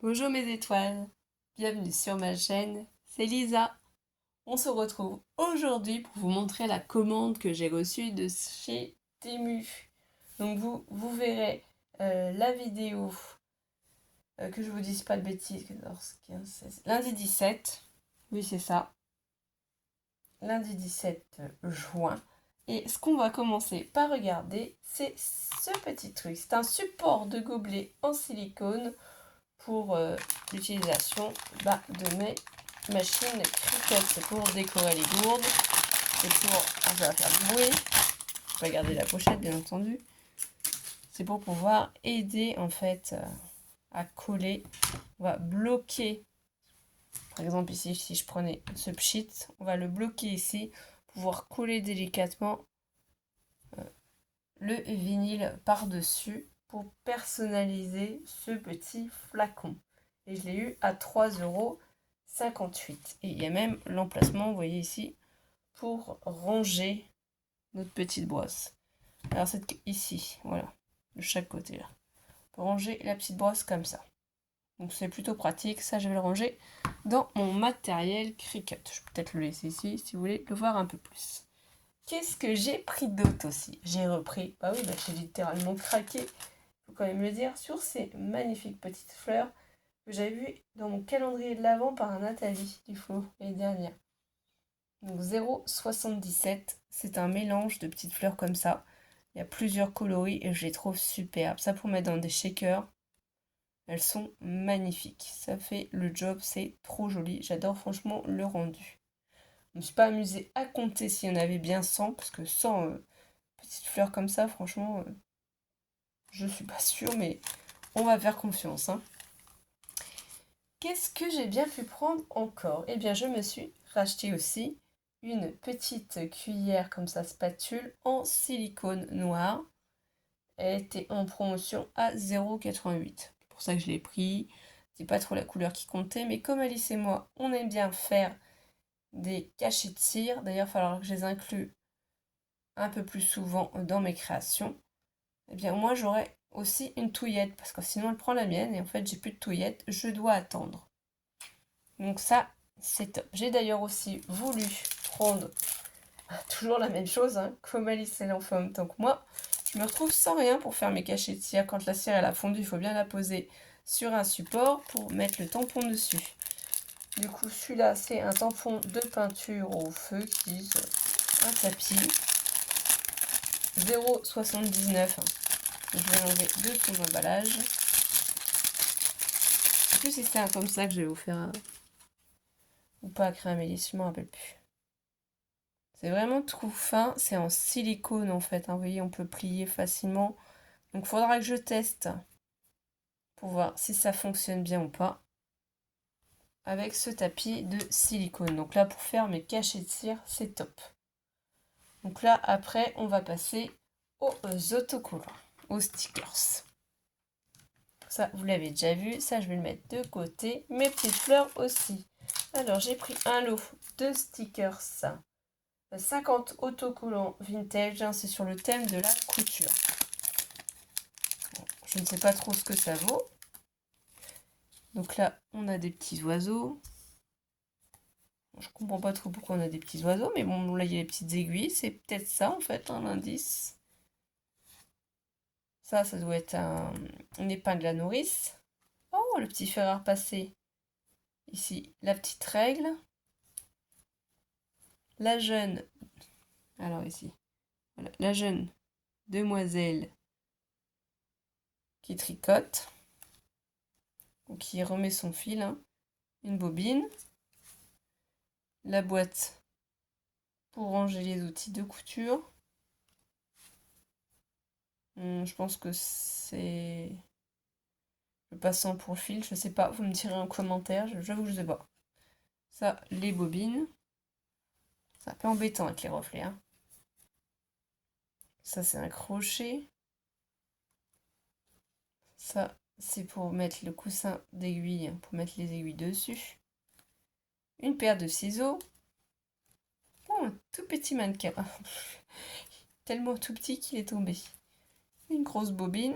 Bonjour mes étoiles, bienvenue sur ma chaîne, c'est Lisa. On se retrouve aujourd'hui pour vous montrer la commande que j'ai reçue de chez Temu. Donc vous verrez la vidéo, que je vous dise pas de bêtises, 14, 15, 16, lundi 17, oui c'est ça, lundi 17 juin. Et ce qu'on va commencer par regarder, c'est ce petit truc. C'est un support de gobelet en silicone pour l'utilisation de mes machines Cricut. C'est pour décorer les gourdes, c'est pour, ça va faire du bruit, je vais regarder la pochette bien entendu, c'est pour pouvoir aider en fait à coller, on va bloquer, par exemple ici si je prenais ce pchit, on va le bloquer ici, pouvoir coller délicatement le vinyle par-dessus pour personnaliser ce petit flacon. Et je l'ai eu à 3,58 €. Et il y a même l'emplacement, vous voyez ici, pour ranger notre petite brosse. Alors c'est ici, voilà, de chaque côté là. Pour ranger la petite brosse comme ça. Donc c'est plutôt pratique, ça je vais le ranger dans mon matériel Cricut. Je peux peut-être le laisser ici si vous voulez le voir un peu plus. Qu'est-ce que j'ai pris d'autre aussi? J'ai repris, j'ai littéralement craqué, il faut quand même le dire, sur ces magnifiques petites fleurs que j'avais vues dans mon calendrier de l'Avent par Nathalie Dufour l'année dernière. Donc 0,77, c'est un mélange de petites fleurs comme ça. Il y a plusieurs coloris et je les trouve superbes. Ça pour mettre dans des shakers, elles sont magnifiques. Ça fait le job, c'est trop joli. J'adore franchement le rendu. Je ne me suis pas amusée à compter s'il y en avait bien 100, parce que 100 petites fleurs comme ça, franchement, je suis pas sûre, mais on va faire confiance. Hein. Qu'est-ce que j'ai bien pu prendre encore? Eh bien, je me suis racheté aussi une petite cuillère comme ça, spatule, en silicone noir. Elle était en promotion à 0,88. C'est pour ça que je l'ai pris. C'est pas trop la couleur qui comptait, mais comme Alice et moi, on aime bien faire des cachets de cire. D'ailleurs, il va falloir que je les inclue un peu plus souvent dans mes créations. Eh bien, moi, j'aurai aussi une touillette, parce que sinon, elle prend la mienne, et en fait, j'ai plus de touillette, je dois attendre. Donc ça, c'est top. J'ai d'ailleurs aussi voulu prendre toujours la même chose, hein, comme Alice elle en fait en même temps que moi. Je me retrouve sans rien pour faire mes cachets de cire. Quand la cire elle a fondu, il faut bien la poser sur un support pour mettre le tampon dessus. Du coup, celui-là, c'est un tampon de peinture au feu qui dit un tapis. 0,79. Je vais l'enlever de son emballage. En plus, si c'est comme ça que je vais vous faire ou pas créer un mélis, je m'en rappelle plus. C'est vraiment tout fin, c'est en silicone en fait, hein. Vous voyez, on peut plier facilement. Donc il faudra que je teste pour voir si ça fonctionne bien ou pas avec ce tapis de silicone. Donc là, pour faire mes cachets de cire, c'est top. Donc là, après, on va passer aux autocollants, aux stickers. Ça, vous l'avez déjà vu, ça je vais le mettre de côté. Mes petites fleurs aussi. Alors, j'ai pris un lot de stickers. 50 autocollants vintage, hein, c'est sur le thème de la couture. Bon, je ne sais pas trop ce que ça vaut. Donc là, on a des petits oiseaux. Je comprends pas trop pourquoi on a des petits oiseaux, mais bon, là, il y a les petites aiguilles. C'est peut-être ça, en fait, un indice. Ça doit être une épingle à nourrice. Oh, le petit fer à repasser. Ici, la petite règle. La jeune... Alors ici, voilà, la jeune demoiselle qui tricote. Ou qui remet son fil. Hein. Une bobine. La boîte pour ranger les outils de couture. Je pense que c'est... Je passe en pour le fil, je sais pas, vous me direz en commentaire, j'avoue que je sais pas. Ça, les bobines. C'est un peu embêtant avec les reflets. Hein. Ça, c'est un crochet. Ça, c'est pour mettre le coussin d'aiguille, pour mettre les aiguilles dessus. Une paire de ciseaux. Oh, un tout petit mannequin. Tellement tout petit qu'il est tombé. Une grosse bobine.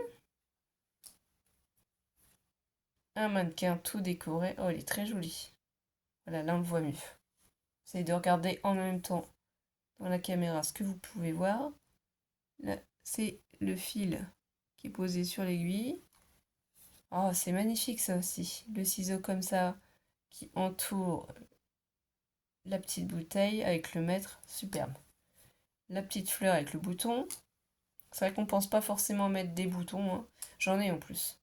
un mannequin tout décoré. Oh, il est très joli. Voilà, là on le voit mieux. Essayez de regarder en même temps dans la caméra ce que vous pouvez voir. Là, c'est le fil qui est posé sur l'aiguille. Oh, c'est magnifique ça aussi. Le ciseau comme ça qui entoure la petite bouteille avec le mètre, superbe. La petite fleur avec le bouton. C'est vrai qu'on pense pas forcément mettre des boutons, hein. J'en ai en plus.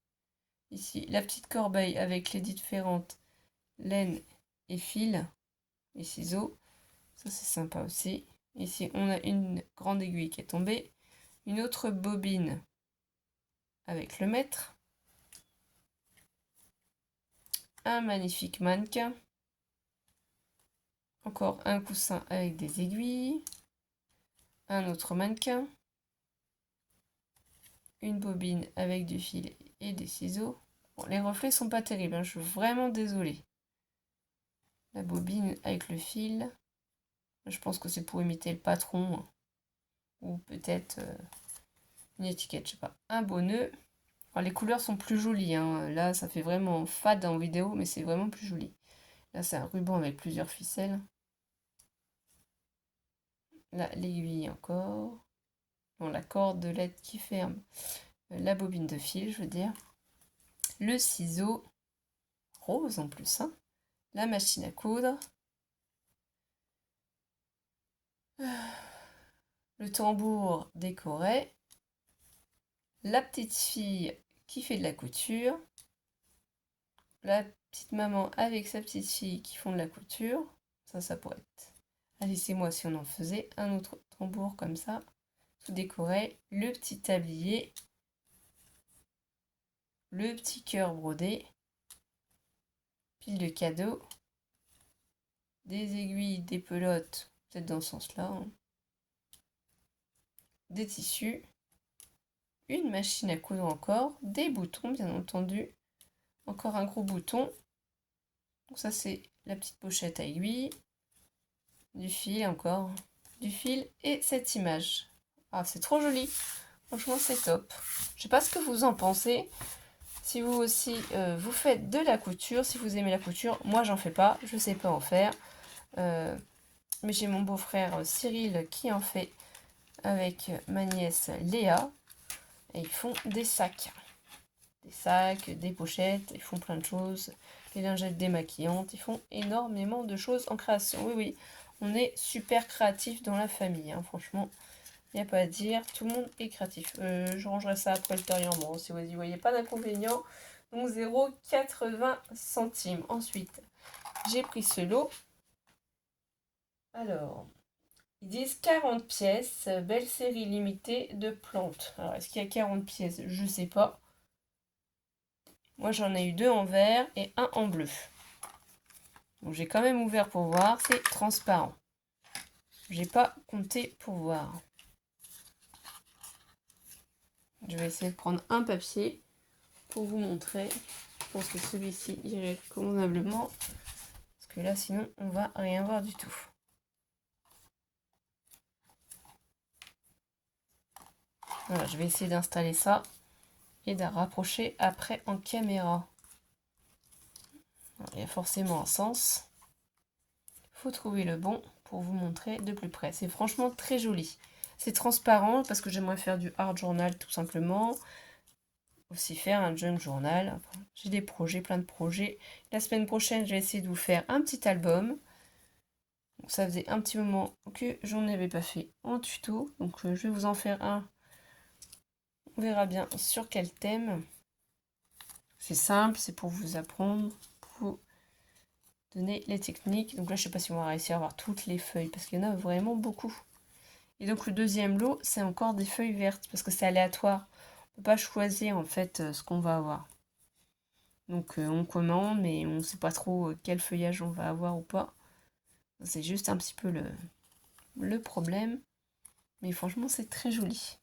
Ici, la petite corbeille avec les différentes laines et fils et ciseaux. Ça, c'est sympa aussi. Ici, on a une grande aiguille qui est tombée. Une autre bobine avec le mètre. Un magnifique mannequin. Encore un coussin avec des aiguilles. Un autre mannequin. Une bobine avec du fil et des ciseaux. Bon, les reflets sont pas terribles, hein, je suis vraiment désolée. La bobine avec le fil. Je pense que c'est pour imiter le patron. Hein. Ou peut-être une étiquette, je sais pas. Un beau nœud. Alors, les couleurs sont plus jolies. Hein. Là, ça fait vraiment fade en vidéo, mais c'est vraiment plus joli. Là, c'est un ruban avec plusieurs ficelles. Là, l'aiguille encore. Bon, la cordelette qui ferme la bobine de fil, je veux dire. Le ciseau. Rose en plus, hein. La machine à coudre. Le tambour décoré. La petite fille qui fait de la couture. La petite maman avec sa petite fille qui font de la couture. Ça pourrait être... Allez, c'est moi si on en faisait. Un autre tambour comme ça. Tout décoré. Le petit tablier. Le petit cœur brodé. Pile de cadeaux. Des aiguilles, des pelotes. Peut-être dans ce sens-là. Hein. Des tissus. Une machine à coudre encore. Des boutons, bien entendu. Encore un gros bouton. Donc ça, c'est la petite pochette à aiguille. Du fil encore. Du fil et cette image. Ah, c'est trop joli. Franchement, c'est top. Je sais pas ce que vous en pensez. Si vous aussi, vous faites de la couture, si vous aimez la couture, moi, j'en fais pas. Je sais pas en faire. Mais j'ai mon beau-frère Cyril qui en fait avec ma nièce Léa. Et ils font des sacs. Des sacs, des pochettes, ils font plein de choses. Les lingettes démaquillantes, ils font énormément de choses en création. Oui, oui, on est super créatif dans la famille, hein, franchement. Il n'y a pas à dire, tout le monde est créatif. Je rangerai ça après ultérieurement, si vous n'y voyez pas d'inconvénient. Donc 0,80 centimes. Ensuite, j'ai pris ce lot. Alors, ils disent 40 pièces, belle série limitée de plantes. Alors, est-ce qu'il y a 40 pièces? Je ne sais pas. Moi, j'en ai eu 2 en vert et un en bleu. Donc, j'ai quand même ouvert pour voir. C'est transparent. J'ai pas compté pour voir. Je vais essayer de prendre un papier pour vous montrer. Je pense que celui-ci irait convenablement. Parce que là, sinon, on va rien voir du tout. Voilà, je vais essayer d'installer ça et de rapprocher après en caméra. Alors, il y a forcément un sens. Il faut trouver le bon pour vous montrer de plus près. C'est franchement très joli. C'est transparent parce que j'aimerais faire du art journal tout simplement. Aussi faire un junk journal. J'ai des projets, plein de projets. La semaine prochaine, je vais essayer de vous faire un petit album. Donc, ça faisait un petit moment que j'en avais pas fait en tuto. Donc je vais vous en faire un. On verra bien sur quel thème. C'est simple, c'est pour vous apprendre, pour vous donner les techniques. Donc là, je sais pas si on va réussir à avoir toutes les feuilles parce qu'il y en a vraiment beaucoup. Et donc le deuxième lot, c'est encore des feuilles vertes parce que c'est aléatoire. On peut pas choisir en fait ce qu'on va avoir. Donc on commande, mais on sait pas trop quel feuillage on va avoir ou pas. C'est juste un petit peu le problème. Mais franchement, c'est très joli.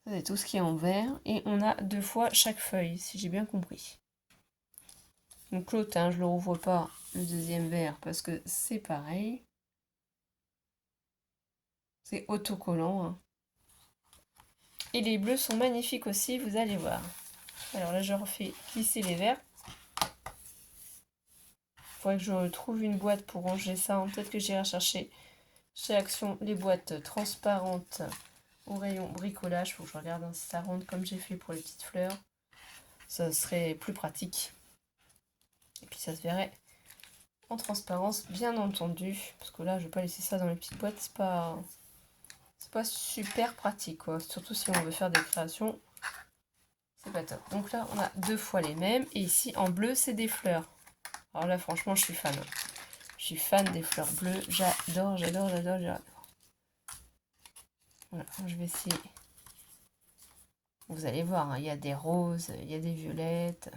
Ça, c'est tout ce qui est en vert. Et on a 2 fois chaque feuille, si j'ai bien compris. Donc l'autre, hein, je ne le rouvre pas, le deuxième vert, parce que c'est pareil. C'est autocollant. Hein. Et les bleus sont magnifiques aussi, vous allez voir. Alors là, je refais glisser les verres. Il faudrait que je trouve une boîte pour ranger ça. Peut-être que j'irai chercher chez Action les boîtes transparentes au rayon bricolage. Faut que je regarde si ça rentre comme j'ai fait pour les petites fleurs. Ça serait plus pratique. Et puis ça se verrait en transparence, bien entendu. Parce que là, je vais pas laisser ça dans les petites boîtes. C'est pas super pratique, quoi. Surtout si on veut faire des créations. C'est pas top. Donc là, on a 2 fois les mêmes. Et ici, en bleu, c'est des fleurs. Alors là, franchement, je suis fan. Je suis fan des fleurs bleues. J'adore. Voilà, je vais essayer. Vous allez voir, hein, il y a des roses, il y a des violettes.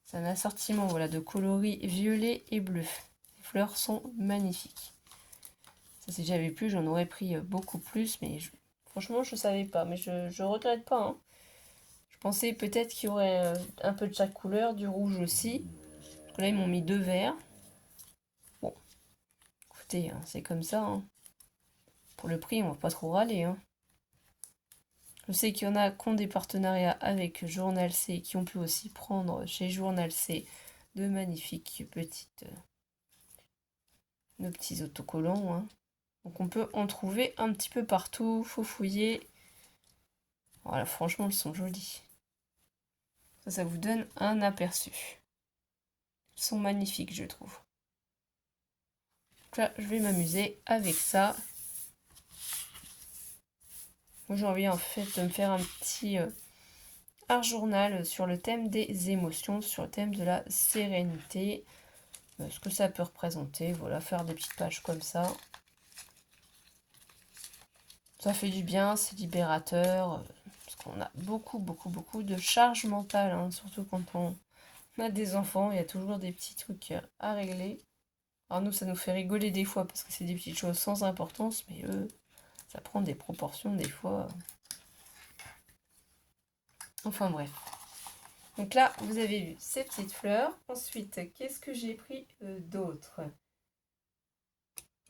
C'est un assortiment, voilà, de coloris violet et bleu. Les fleurs sont magnifiques. Ça, si j'avais pu, j'en aurais pris beaucoup plus. Mais franchement, je ne savais pas. Mais je regrette pas, hein. Je pensais peut-être qu'il y aurait un peu de chaque couleur, du rouge aussi. Parce que là, ils m'ont mis 2 verts. Bon, écoutez, hein, c'est comme ça, hein. Pour le prix, on va pas trop râler, hein. Je sais qu'il y en a qui ont des partenariats avec Journal C, qui ont pu aussi prendre chez Journal C de magnifiques nos petits autocollants, hein. Donc on peut en trouver un petit peu partout, faut fouiller. Voilà, franchement, ils sont jolis. Ça vous donne un aperçu. Ils sont magnifiques, je trouve. Donc là, je vais m'amuser avec ça. Moi, j'ai envie en fait de me faire un petit art journal sur le thème des émotions, sur le thème de la sérénité. Ce que ça peut représenter, voilà, faire des petites pages comme ça. Ça fait du bien, c'est libérateur, parce qu'on a beaucoup de charge mentale, hein, surtout quand on a des enfants, il y a toujours des petits trucs à régler. Alors nous, ça nous fait rigoler des fois, parce que c'est des petites choses sans importance, mais eux, ça prend des proportions des fois. Enfin bref. Donc là, vous avez vu ces petites fleurs. Ensuite, qu'est-ce que j'ai pris d'autre?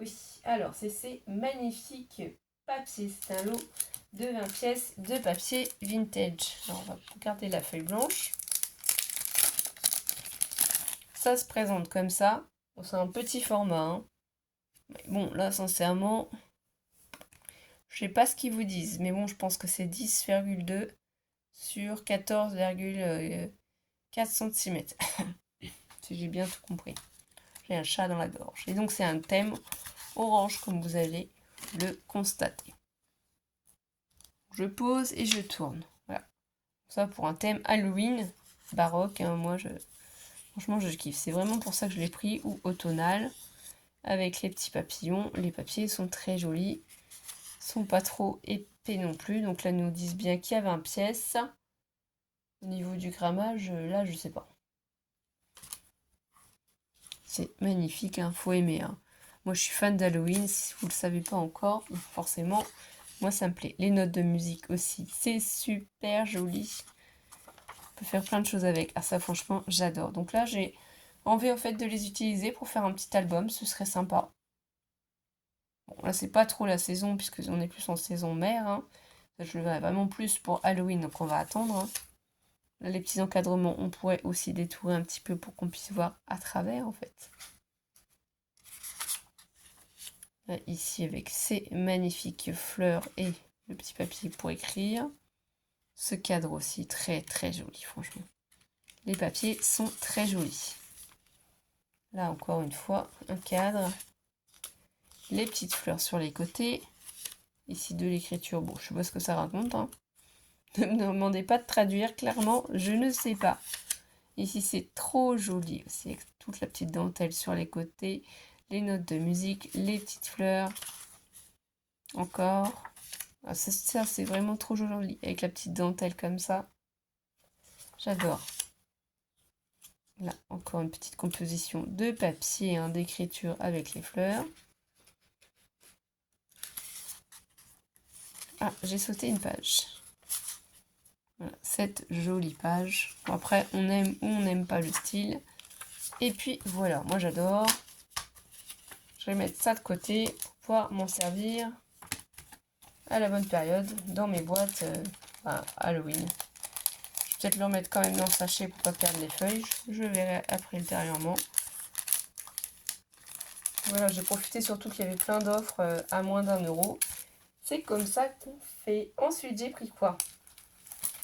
Oui, alors c'est ces magnifiques papiers. C'est un lot de 20 pièces de papier vintage. Alors on va garder la feuille blanche. Ça se présente comme ça. Bon, c'est un petit format, hein. Mais bon, là, sincèrement, je sais pas ce qu'ils vous disent. Mais bon, je pense que c'est 10,2 sur 14,4 cm. Si j'ai bien tout compris. J'ai un chat dans la gorge. Et donc, c'est un thème orange, comme vous allez le constater. Je pose et je tourne. Voilà. Ça pour un thème Halloween baroque, hein. Moi, franchement, je kiffe. C'est vraiment pour ça que je l'ai pris, ou automnal, avec les petits papillons. Les papiers sont très jolis. Ils sont pas trop épais non plus. Donc là, ils nous disent bien qu'il y a 20 pièces. Au niveau du grammage, là, je sais pas. C'est magnifique, hein. Faut aimer, hein. Moi, je suis fan d'Halloween. Si vous le savez pas encore, forcément, moi, ça me plaît. Les notes de musique aussi, c'est super joli. On peut faire plein de choses avec. Ah, ça, franchement, j'adore. Donc là, j'ai envie, en fait, de les utiliser pour faire un petit album. Ce serait sympa. Bon, là, c'est pas trop la saison, puisque on est plus en saison mère, hein. Je le verrai vraiment plus pour Halloween, donc on va attendre, hein. Là, les petits encadrements, on pourrait aussi détourer un petit peu pour qu'on puisse voir à travers, en fait. Là, ici, avec ces magnifiques fleurs et le petit papier pour écrire. Ce cadre aussi, très joli, franchement. Les papiers sont très jolis. Là, encore une fois, un cadre. Les petites fleurs sur les côtés. Ici, de l'écriture. Bon, je sais pas ce que ça raconte, hein. Ne me demandez pas de traduire, clairement, je ne sais pas. Ici, c'est trop joli aussi, avec toute la petite dentelle sur les côtés. Les notes de musique, les petites fleurs. Encore. Ah, ça, c'est vraiment trop joli, avec la petite dentelle comme ça. J'adore. Là, encore une petite composition de papier, hein, d'écriture avec les fleurs. Ah, j'ai sauté une page. Voilà, cette jolie page. Bon, après, on aime ou on n'aime pas le style. Et puis, voilà, moi j'adore. Je vais mettre ça de côté pour pouvoir m'en servir à la bonne période dans mes boîtes Halloween. Je vais peut-être le remettre quand même dans le sachet pour pas perdre les feuilles. Je verrai après ultérieurement. Voilà, j'ai profité surtout qu'il y avait plein d'offres à moins d'1 €. C'est comme ça qu'on fait. Ensuite, j'ai pris quoi?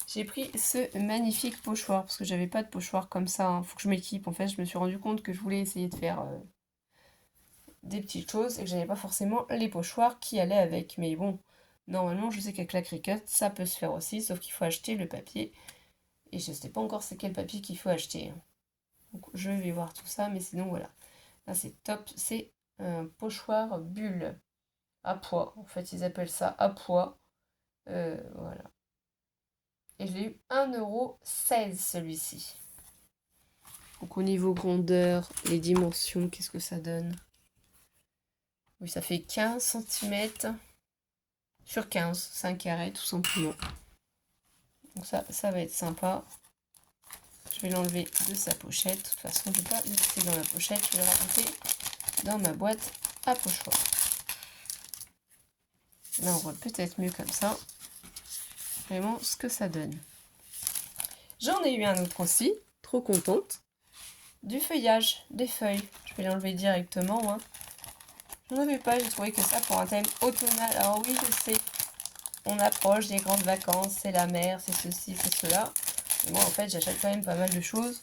J'ai pris ce magnifique pochoir, parce que j'avais pas de pochoir comme ça. Hein. Faut que je m'équipe. En fait, je me suis rendu compte que je voulais essayer de faire des petites choses et que j'avais pas forcément les pochoirs qui allaient avec. Mais bon, normalement, je sais qu'avec la Cricut, ça peut se faire aussi, sauf qu'il faut acheter le papier. Et je sais pas encore c'est quel papier qu'il faut acheter. Hein. Donc, je vais voir tout ça, mais sinon, voilà. Là, c'est top. C'est un pochoir bulle à pois. En fait, ils appellent ça à pois. Voilà. Et je l'ai eu 1,16 € celui-ci. Donc au niveau grandeur, les dimensions, qu'est-ce que ça donne? Oui, ça fait 15 cm sur 15, c'est un carré tout simplement. Donc ça va être sympa. Je vais l'enlever de sa pochette. De toute façon, je ne vais pas le laisser dans la pochette, je vais le rajouter dans ma boîte à pochoir. Là, on voit peut-être mieux comme ça. Vraiment ce que ça donne. J'en ai eu un autre aussi, trop contente. Du feuillage, des feuilles. Je vais l'enlever directement. Hein. Je n'en avais pas, j'ai trouvé que ça pour un thème automnal. Alors oui, je sais, on approche des grandes vacances, c'est la mer, c'est ceci, c'est cela. Et moi, en fait, j'achète quand même pas mal de choses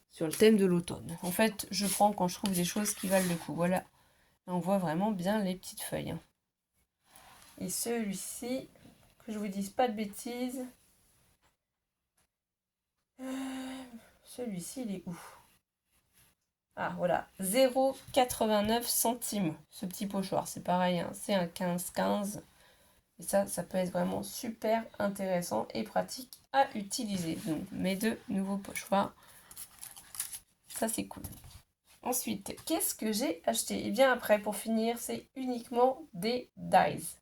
sur le thème de l'automne. En fait, je prends quand je trouve des choses qui valent le coup. Voilà, là, on voit vraiment bien les petites feuilles. Hein. Et celui-ci, que je vous dise pas de bêtises, celui-ci, il est où? Ah, voilà, 0,89 centimes, ce petit pochoir. C'est pareil, hein, c'est un 15-15. Et ça peut être vraiment super intéressant et pratique à utiliser. Donc, mes 2 nouveaux pochoirs. Ça, c'est cool. Ensuite, qu'est-ce que j'ai acheté? Et bien après, pour finir, c'est uniquement des dies.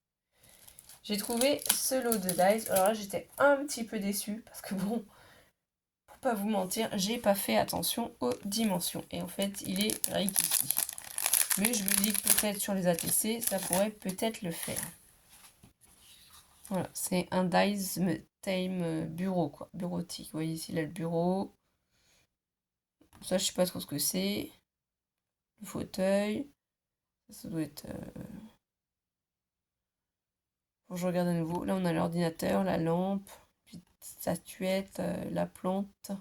J'ai trouvé ce lot de dies. Alors là, j'étais un petit peu déçue parce que bon, pour pas vous mentir, j'ai pas fait attention aux dimensions. Et en fait, il est rien qu'ici. Mais je me dis que peut-être sur les ATC, ça pourrait peut-être le faire. Voilà, c'est un dies time bureau, quoi. Bureautique. Vous voyez ici, là, le bureau. Ça, je sais pas trop ce que c'est. Le fauteuil. Ça doit être... Faut que je regarde à nouveau. Là, on a l'ordinateur, la lampe, puis statuette, la plante.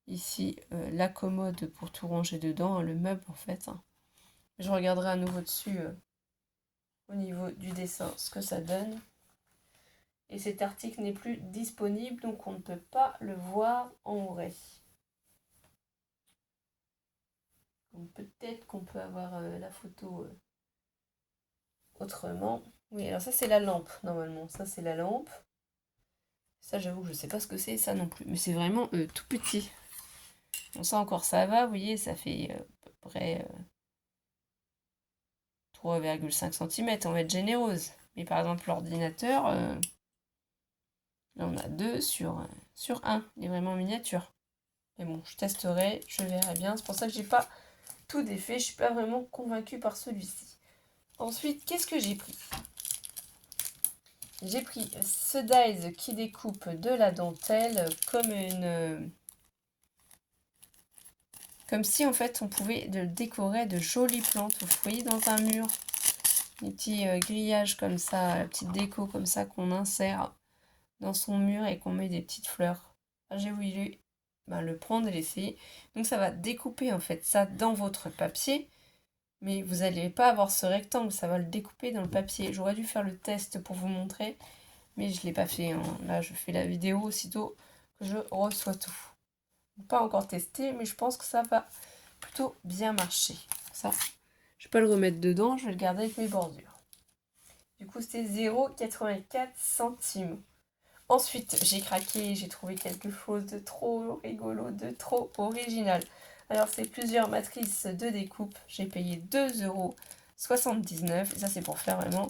Ici, la commode pour tout ranger dedans, hein, le meuble, en fait. Hein. Je regarderai à nouveau dessus, au niveau du dessin, ce que ça donne. Et cet article n'est plus disponible, donc on ne peut pas le voir en vrai. Donc peut-être qu'on peut avoir la photo autrement. Oui, alors ça c'est la lampe, normalement. Ça c'est la lampe. Ça j'avoue que je ne sais pas ce que c'est, ça non plus. Mais c'est vraiment tout petit. Bon, ça encore ça va, vous voyez, ça fait à peu près 3,5 cm, on va être généreuse. Mais par exemple l'ordinateur, là on a 2 sur 1. Il est vraiment miniature. Mais bon, je testerai, je verrai bien. C'est pour ça que j'ai pas tout défait. Je suis pas vraiment convaincue par celui-ci. Ensuite, qu'est-ce que j'ai pris? J'ai pris ce dies qui découpe de la dentelle comme si en fait on pouvait le décorer de jolies plantes. Vous voyez dans un mur, des petits grillages comme ça, la petite déco comme ça qu'on insère dans son mur et qu'on met des petites fleurs. J'ai voulu le prendre et l'essayer. Donc ça va découper en fait ça dans votre papier. Mais vous n'allez pas avoir ce rectangle, ça va le découper dans le papier. J'aurais dû faire le test pour vous montrer, mais je ne l'ai pas fait. Hein. Là, je fais la vidéo aussitôt que je reçois tout. Pas encore testé, mais je pense que ça va plutôt bien marcher. Ça, je ne vais pas le remettre dedans, je vais le garder avec mes bordures. Du coup, c'était 0,84 centimes. Ensuite, j'ai craqué, j'ai trouvé quelque chose de trop rigolo, de trop original. Alors, c'est plusieurs matrices de découpe. J'ai payé 2,79 €. Et ça, c'est pour faire vraiment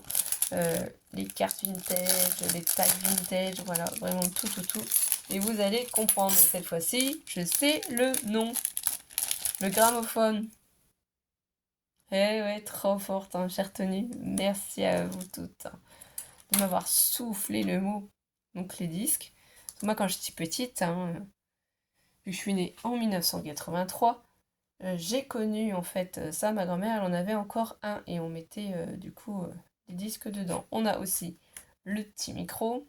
les cartes vintage, les tags vintage. Voilà, vraiment tout. Et vous allez comprendre. Cette fois-ci, je sais le nom. Le gramophone. Eh ouais, trop forte, hein, chère tenue. Merci à vous toutes de m'avoir soufflé le mot. Donc, les disques. Moi, quand j'étais petite, hein, vu que je suis née en 1983, j'ai connu en fait ça. Ma grand-mère, elle en avait encore un et on mettait du coup des disques dedans. On a aussi le petit micro,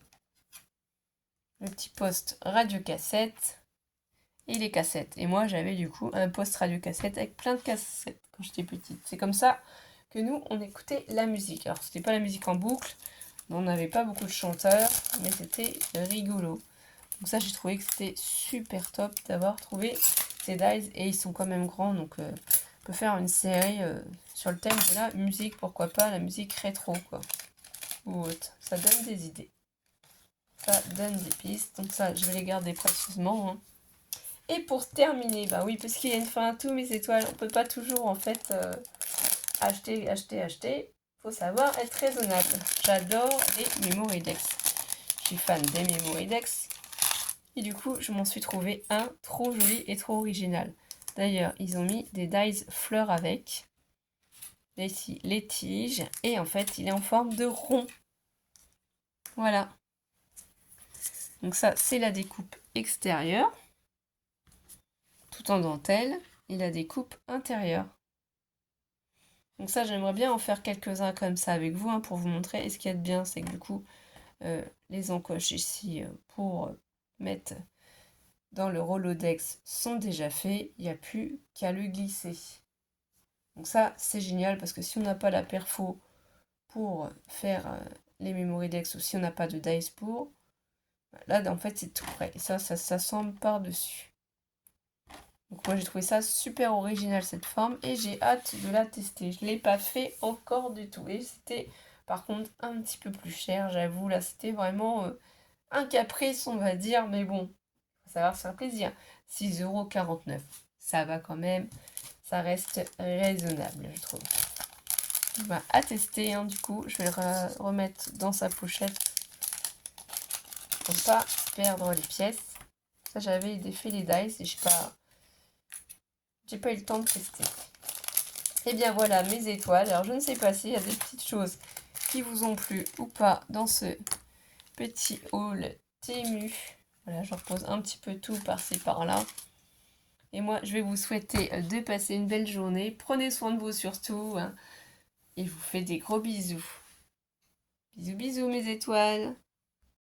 le petit poste radio-cassette et les cassettes. Et moi, j'avais du coup un poste radio-cassette avec plein de cassettes quand j'étais petite. C'est comme ça que nous, on écoutait la musique. Alors, c'était pas la musique en boucle, on n'avait pas beaucoup de chanteurs, mais c'était rigolo. Donc ça, j'ai trouvé que c'était super top d'avoir trouvé ces dies. Et ils sont quand même grands, donc on peut faire une série sur le thème de la musique. Pourquoi pas la musique rétro, quoi. Ou autre. Ça donne des idées. Ça donne des pistes. Donc ça, je vais les garder précieusement. Hein. Et pour terminer, bah oui, parce qu'il y a une fin à tout, mes étoiles. On peut pas toujours, en fait, acheter. Faut savoir être raisonnable. J'adore les Memorydex. Je suis fan des Memorydex. Et du coup, je m'en suis trouvé un trop joli et trop original. D'ailleurs, ils ont mis des dies fleurs avec. Là, ici, les tiges. Et en fait, il est en forme de rond. Voilà. Donc ça, c'est la découpe extérieure. Tout en dentelle. Et la découpe intérieure. Donc ça, j'aimerais bien en faire quelques-uns comme ça avec vous, hein, pour vous montrer. Et ce qu'il y a de bien, c'est que du coup, les encoches ici pour mettre dans le Rolodex sont déjà faits. Il n'y a plus qu'à le glisser. Donc ça, c'est génial parce que si on n'a pas la perfo pour faire les Memorydex ou si on n'a pas de dice pour, là, en fait, c'est tout prêt. Et ça s'assemble par-dessus. Donc moi, j'ai trouvé ça super original, cette forme, et j'ai hâte de la tester. Je ne l'ai pas fait encore du tout. Et c'était, par contre, un petit peu plus cher, j'avoue. Là, c'était vraiment un caprice, on va dire, mais bon, ça va se faire plaisir. 6,49 €. Ça va quand même. Ça reste raisonnable, je trouve. Bah, à tester, hein, du coup, je vais le remettre dans sa pochette pour pas perdre les pièces. Ça, j'avais défait les dice et j'ai pas eu le temps de tester. Et bien voilà mes étoiles. Alors je ne sais pas s'il y a des petites choses qui vous ont plu ou pas dans ce petit haul Temu. Voilà, je repose un petit peu tout par-ci par-là. Et moi, je vais vous souhaiter de passer une belle journée. Prenez soin de vous surtout. Hein, et je vous fais des gros bisous. Bisous, bisous mes étoiles.